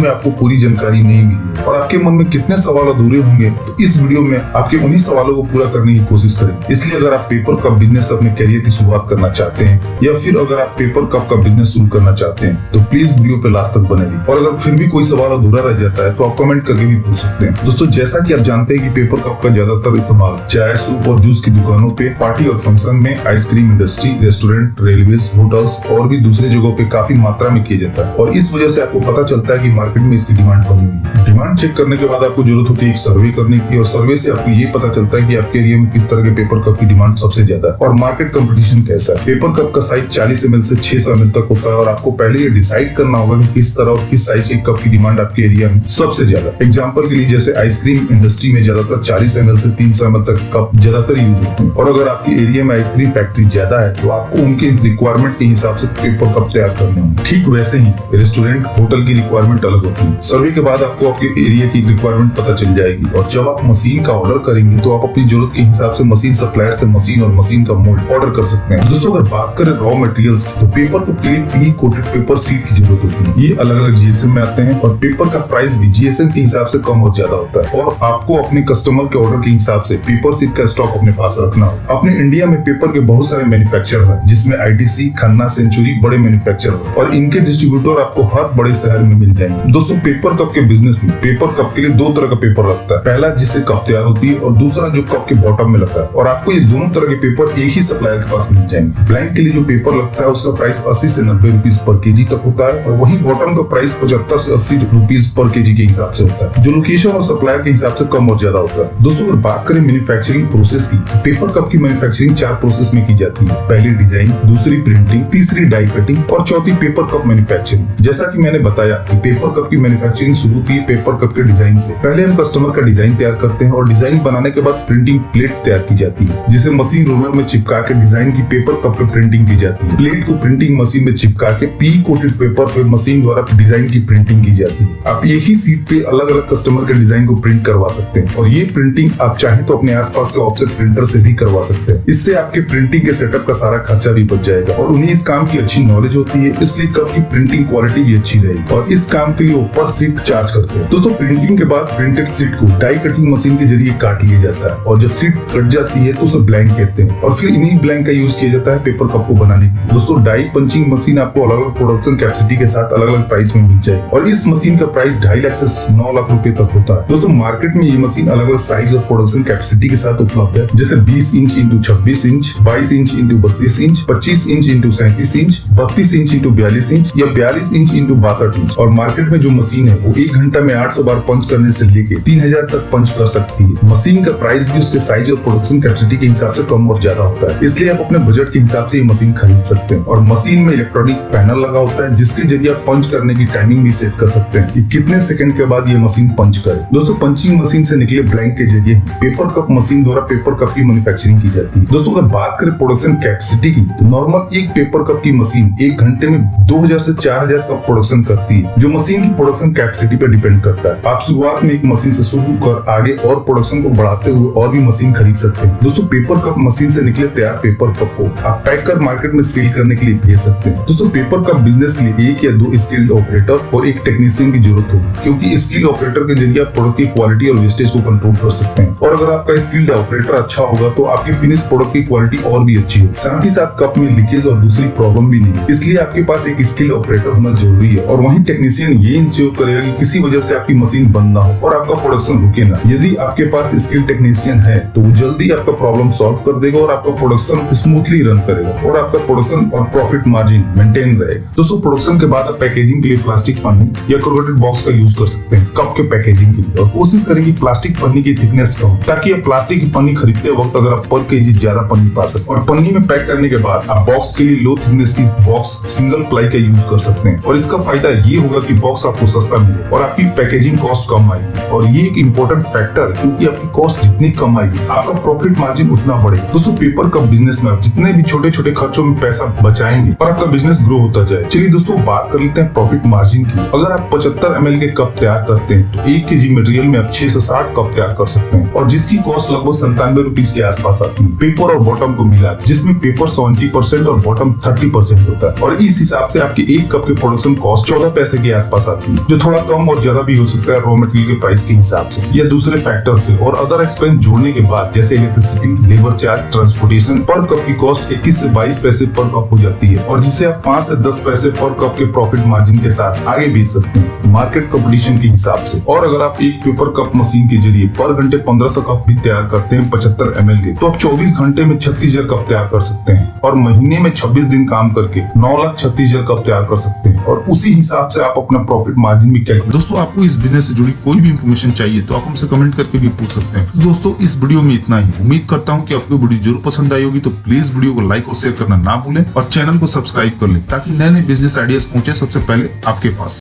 में आपको पूरी जानकारी नहीं मिली और आपके मन में कितने सवाल अधूरे होंगे, तो इस वीडियो में आपके उन्हीं सवालों को पूरा करने की कोशिश करें। इसलिए अगर आप पेपर कप बिजनेस अपने करियर की शुरुआत करना चाहते हैं या फिर अगर आप पेपर कप का बिजनेस शुरू करना चाहते हैं तो प्लीज वीडियो पे लास्ट तक बने रहिए। और अगर फिर भी कोई सवाल अधूरा रह जाता है तो आप कमेंट करके भी पूछ सकते हैं। दोस्तों, जैसा कि आप जानते हैं कि पेपर कप का ज्यादातर इस्तेमाल चाय, सूप और जूस की दुकानों पे, पार्टी और फंक्शन में, ice cream industry, restaurant, railway, hotels और भी दूसरे जगहों पे काफी मात्रा में किया जाता है और इस वजह से आपको पता चलता है कि मार्केट में इसकी डिमांड बनी हुई है। डिमांड चेक करने के बाद आपको जरूरत होती है एक सर्वे करने की और सर्वे से आपको ये पता चलता है कि आपके एरिया में किस तरह के पेपर कप की डिमांड सबसे ज्यादा है और मार्केट कंपटीशन कैसा है। पेपर कप का साइज 40 ml से 600 ml तक होता है और आपको पहले ये डिसाइड करना होगा कि किस तरह और किस साइज के कप की डिमांड आपके एरिया में सबसे ज्यादा। एग्जांपल के लिए जैसे आइसक्रीम इंडस्ट्री में ज्यादातर 40 ml से 300 ml तक कप ज्यादातर यूज होते हैं और अगर आपके एरिया में आइसक्रीम फैक्ट्री ज्यादा है तो आपको उनके रिक्वायरमेंट के हिसाब से पेपर कप तैयार करने होंगे। ठीक वैसे ही रेस्टोरेंट, होटल की रिक्वायरमेंट अलग होती है। सर्वे के बाद आपको आपके एरिया की रिक्वायरमेंट पता चल जाएगी और जब आप मशीन का ऑर्डर करेंगे तो आप अपनी जरूरत के हिसाब से मशीन सप्लायर से मशीन और मशीन का मोल्ड ऑर्डर कर सकते हैं। दोस्तों, अगर बात करें रॉ मटेरियल्स की तो पेपर कप के लिए प्री कोटेड पेपर शीट की जरूरत होती है। ये अलग अलग जीएसएम में आते हैं और पेपर का प्राइस भी जीएसएम के हिसाब से कम और ज्यादा होता है और आपको अपने कस्टमर के ऑर्डर के हिसाब से पेपर शीट का स्टॉक अपने पास रखना होगा। अपने इंडिया में पेपर के बहुत सारे मैन्युफैक्चरर हैं जिसमें आईटीसी, खन्ना, सेंचुरी बड़े मैन्युफैक्चरर और इनके डिस्ट्रीब्यूटर आपको हर बड़े शहर में मिल जाएंगे। दोस्तों, पेपर कप के बिजनेस में पेपर कप के लिए दो तरह का पेपर लगता है। पहला जिससे कप तैयार होती है और दूसरा जो कप के बॉटम में लगता है और आपको ये दोनों तरह के पेपर एक ही सप्लायर के पास मिल जाएंगे। ब्लैंक के लिए जो पेपर लगता है उसका प्राइस 80 से 90 रुपीज पर केजी तक होता है और वही बॉटम का प्राइस 75 से 80 रुपीज पर केजी के हिसाब से होता है, जो लोकेशन और सप्लायर के हिसाब से कम और ज्यादा होता है। दोस्तों, अगर बात करें मैन्युफैक्चरिंग प्रोसेस की, पेपर कप की मैन्युफैक्चरिंग 4 प्रोसेस में की जाती है। पहली डिजाइन, दूसरी प्रिंटिंग, तीसरी डाई कटिंग और चौथी पेपर कप मैन्युफैक्चरिंग। जैसा कि मैंने बताया कि पेपर कप की मैन्युफैक्चरिंग शुरू होती है पेपर कप के डिजाइन से। पहले हम कस्टमर का डिजाइन तैयार करते हैं और डिजाइन बनाने के बाद प्रिंटिंग प्लेट तैयार की जाती है जिसे मशीन रोलर में चिपका के डिजाइन की पेपर कप पे प्रिंटिंग की जाती है। प्लेट को प्रिंटिंग मशीन में चिपका के प्री कोटेड पेपर पे मशीन द्वारा डिजाइन की प्रिंटिंग की जाती है। आप एक ही सीट पे अलग अलग कस्टमर के डिजाइन को प्रिंट करवा सकते हैं और ये प्रिंटिंग आप चाहे तो अपने आसपास के ऑफसेट प्रिंटर से भी करवा सकते हैं। इससे आपके प्रिंटिंग के सेटअप का सारा खर्चा भी बच जाएगा और उन्हें इस काम की अच्छी नॉलेज होती है, इसलिए कप की प्रिंटिंग क्वालिटी भी अच्छी रहेगी और इस काम के लिए ऊपर सीट चार्ज करते हैं। दोस्तों, प्रिंटिंग के बाद प्रिंटेड सीट को डाई कटिंग मशीन के जरिए काट लिया जाता है और जब सीट कट जाती है तो उसे ब्लैंक कहते हैं और फिर इन्हीं ब्लैंक का यूज किया जाता है पेपर कप को बनाने के लिए। दोस्तों, डाई पंचिंग मशीन आपको अलग अलग प्रोडक्शन कैपेसिटी के साथ अलग अलग प्राइस में मिल जाएगी और इस मशीन का प्राइस 2.5 लाख से 9 लाख रुपए तक होता है। दोस्तों, मार्केट में ये मशीन अलग अलग साइज और प्रोडक्शन कैपेसिटी के साथ उपलब्ध है, जैसे 20 inch into 26 inch, 22 inch into 32 inch, 25 inch into 37 inch, 32 inch into 42 inch या 42 इंच इंटू 62 इंच। और मार्केट में जो मशीन है वो 1 घंटा में 800 बार पंच करने से लेके 3000 तक पंच कर सकती है। मशीन का प्राइस भी उसके साइज और प्रोडक्शन कैपेसिटी के हिसाब से कम और ज्यादा होता है, इसलिए आप अपने बजट के हिसाब से ये मशीन खरीद सकते हैं। और मशीन में इलेक्ट्रॉनिक पैनल लगा होता है जिसके जरिए आप पंच करने की टाइमिंग भी सेट कर सकते हैं कि कितने सेकंड के बाद ये मशीन पंच करे। दोस्तों, पंचिंग मशीन से निकले ब्लैंक के जरिए पेपर कप मशीन द्वारा पेपर कप की मैन्युफैक्चरिंग की जाती है। दोस्तों, अगर बात करें प्रोडक्शन कैपेसिटी की तो नॉर्मल एक पेपर कप की मशीन 1 घंटे में 2000 से 4000 कप प्रोडक्शन करती है, जो मशीन की प्रोडक्शन कैपेसिटी पर डिपेंड करता है। आप शुरुआत में एक मशीन से शुरू कर आगे और प्रोडक्शन को बढ़ाते हुए और भी मशीन खरीद सकते हैं। दोस्तों, पेपर कप मशीन से निकले तैयार पेपर कप को आप पैक कर मार्केट में सेल करने के लिए भेज सकते हैं। दोस्तों, पेपर कप बिजनेस के लिए 1 या 2 स्किल्ड ऑपरेटर और एक टेक्नीशियन की जरूरत होगी, क्योंकि स्किल्ड ऑपरेटर के जरिए आप प्रोडक्ट की क्वालिटी और वेस्टेज को कंट्रोल कर सकते हैं और अगर आपका स्किल्ड ऑपरेटर अच्छा होगा तो आपकी फिनिश प्रोडक्ट की क्वालिटी और भी अच्छी होगी। साथ ही साथ कप में लीकेज और दूसरी प्रॉब्लम भी नहीं, इसलिए आपके पास एक स्किल्ड ऑपरेटर होना जरूरी है। और वहीं टेक्नीशियन ये इंश्योर करेगा कि किसी वजह से आपकी मशीन बंद ना हो और आपका प्रोडक्शन रुके ना। यदि आपके पास स्किल्ड टेक्नीशियन है तो वो जल्दी आपका प्रॉब्लम सॉल्व कर देगा और आपका प्रोडक्शन स्मूथली रन करेगा और आपका प्रोडक्शन और प्रॉफिट मार्जिन मेंटेन रहेगा। दोस्तों, प्रोडक्शन के बाद आप पैकेजिंग के लिए प्लास्टिक पन्नी या कोरोटेड बॉक्स का यूज कर सकते हैं कप के पैकेजिंग के लिए और कोशिश करें कि प्लास्टिक पन्नी की थिकनेस कम, ताकि आप प्लास्टिक की पन्नी खरीदते वक्त अगर आप पर केजी ज्यादा पन्नी पा सकते हैं। और पन्नी में पैक करने के बाद आप बॉक्स के लिए लो थिकनेस की बॉक्स सिंगल प्लाई का यूज कर सकते हैं और इसका फायदा ये होगा कि बॉक्स आपको सस्ता मिले और आपकी पैकेजिंग कॉस्ट कम आएगी और ये एक इम्पोर्टेंट फैक्टर है, क्योंकि आपकी कॉस्ट जितनी कम आएगी आपका प्रॉफिट मार्जिन उतना बढ़ेगा। दोस्तों, पेपर कप बिजनेस में आप जितने भी छोटे छोटे खर्चों में पैसा बचाएंगे और आपका बिजनेस ग्रो होता जाए। चलिए दोस्तों, बात कर लेते हैं प्रॉफिट मार्जिन की। अगर आप 75 ml के कप तैयार करते हैं तो 1 kg मटेरियल में आप 6 से 60 कप तैयार कर सकते हैं और जिसकी कॉस्ट लगभग 97 रुपीज के आसपास आती है पेपर और बॉटम को मिला, जिसमें पेपर 70% और बॉटम 30% होता है और इस हिसाब से आपके 1 कप के प्रोडक्शन कॉस्ट 14 पैसे के आसपास आती आती है, जो थोड़ा कम और ज्यादा भी हो सकता है रॉ मटेरियल के प्राइस के हिसाब से या दूसरे फैक्टर से। और अदर एक्सपेंस जोड़ने के बाद जैसे इलेक्ट्रिसिटी, लेबर चार्ज, ट्रांसपोर्टेशन, पर कप की कॉस्ट 21 से 22 पैसे पर कप हो जाती है, और जिसे आप 5 से 10 पैसे पर कप के प्रॉफिट मार्जिन के साथ आगे बेच सकते हैं मार्केट कंपटीशन के हिसाब से। और अगर आप एक पेपर कप मशीन के जरिए पर घंटे 1500 कप भी तैयार करते हैं 75 ml के, तो आप 24 घंटे में 36,000 कप तैयार कर सकते हैं, और महीने में 26 दिन काम करके 9,36,000 कप तैयार कर सकते हैं। और उसी हिसाब से आप अपना प्रॉफिट मार्जिन भी कैलकुलेट। दोस्तों, आपको इस बिजनेस से जुड़ी कोई भी इंफॉर्मेशन चाहिए तो आप हमसे कमेंट करके भी पूछ सकते हैं। तो दोस्तों, इस वीडियो में इतना ही। उम्मीद करता हूँ कि आपको वीडियो जरूर पसंद आई होगी, तो प्लीज वीडियो को लाइक और शेयर करना ना भूलें और चैनल को सब्सक्राइब कर लें ताकि नए नए बिजनेस आइडियाज पहुंचे सबसे पहले आपके पास।